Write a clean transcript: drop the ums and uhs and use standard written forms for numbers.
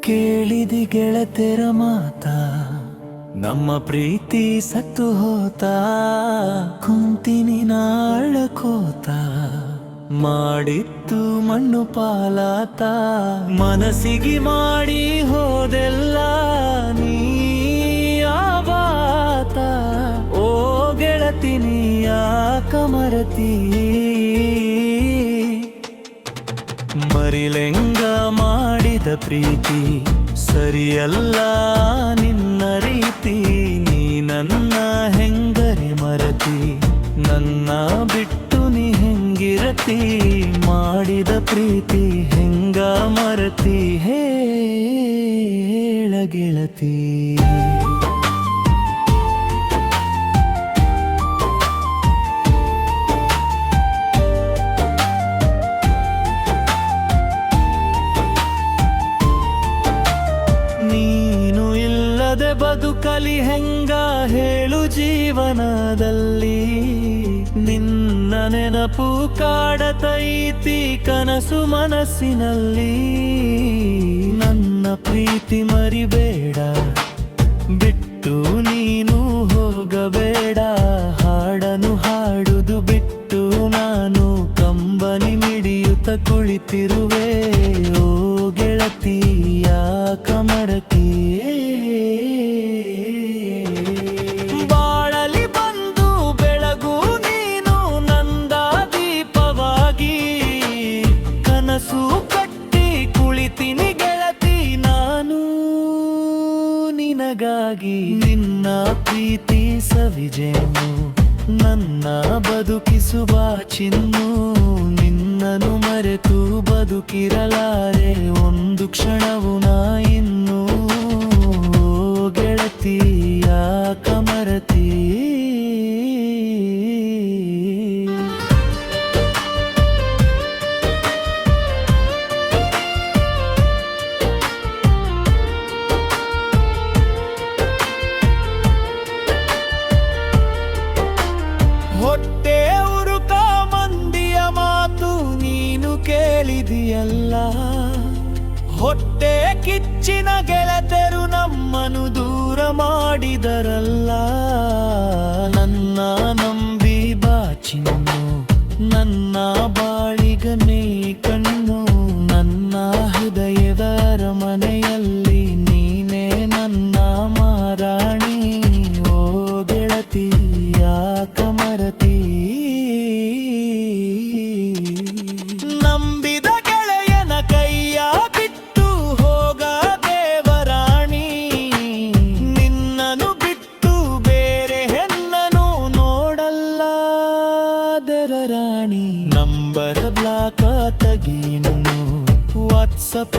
ಕೇಳಿದಿ ಗೆಳತೆರ ಮಾತ, ನಮ್ಮ ಪ್ರೀತಿ ಸತ್ತು ಹೋತ. ಕುಂತಿನಿ ನಾಳಕೋತ, ಮಾಡಿತ್ತು ಮಣ್ಣು ಪಾಲಾತ. ಮನಸ್ಸಿಗೆ ಮಾಡಿ ಹೋದೆಲ್ಲ ನೀ ಆವಾತ. ಓ ಗೆಳತಿ ನೀ ಯಾಕ ಮರತಿ, ಮರಿಲೆಂಗ ಮಾಡಿದ ಪ್ರೀತಿ ಸರಿಯಲ್ಲ ನಿನ್ನ ರೀತಿ. ನೀ ನನ್ನ ಹೆಂಗರೆ ಮರತಿ, ನನ್ನ ಬಿಟ್ಟು ನೀ ಹೆಂಗಿರತಿ. ಮಾಡಿದ ಪ್ರೀತಿ ಹೆಂಗ ಮರತಿ, ಹೇಳ ಗೆಳತಿ. ಬದುಕಲಿ ಹೆಂಗ ಹೇಳು ಜೀವನದಲ್ಲಿ. ನಿನ್ನ ನೆನಪು ಕಾಡತೈತಿ ಕನಸು ಮನಸ್ಸಿನಲ್ಲಿ. ನನ್ನ ಪ್ರೀತಿ ಮರಿಬೇಡ, ಬಿಟ್ಟು ನೀನು ಹೋಗಬೇಡ. ಹಾಡನು ಹಾಡುದು ಬಿಟ್ಟು ನಾನು ಕಂಬನಿ ಮಿಡಿಯುತ್ತ ಕುಳಿತಿರುವೆ. ಓ ಗೆಳತಿ ಯಾಕ ಮರತಿ, ಕುಳಿತೀನಿ ಗೆಳತಿ ನಾನು ನಿನಗಾಗಿ. ನಿನ್ನ ಪ್ರೀತಿ ಸವಿಜೇನು ನನ್ನ ಬದುಕಿಸುವ ಚಿನ್ನು. ನಿನ್ನನು ಮರೆತು ಬದುಕಿರಲಾರೆ ಒಂದು ಕ್ಷಣವು ನಾ ಇನ್ನು. ಗೆಳತಿ ಯಾಕ ಮರತಿ, ಹೊಟ್ಟೆ ಉರುಕ ಮಂದಿಯ ಮಾತು ನೀನು ಕೇಳಿದಿಯಲ್ಲ. ಹೊಟ್ಟೆ ಕಿಚ್ಚಿನ ಗೆಳತೆರು ನಮ್ಮನು ದೂರ ಮಾಡಿದರಲ್ಲ. ನನ್ನ ನಂಬಿ ಬಾಚಿನ್ನು, ನನ್ನ ಬಾಳಿಗನೇ ಕಣ್ಣು. ನನ್ನ ಹೃದಯದ ಅರಮನೆಯಲ್ಲಿ ನೀನೇ ನನ್ನ ಮಾರಾಣಿ. ಓ ಗೆಳತಿ ಯಾಕ ಮರತಿ, ನಂಬಿದ ಗೆಳೆಯನ ಕೈಯ ಬಿಟ್ಟು ಹೋಗ ದೇವರಾಣಿ. ನಿನ್ನನು ಬಿಟ್ಟು ಬೇರೆ ಹೆಣ್ಣನು ನೋಡಲ್ಲ ದರ ರಾಣಿ. Number ಬ್ಲಾಕ ತಗೀನು, WhatsApp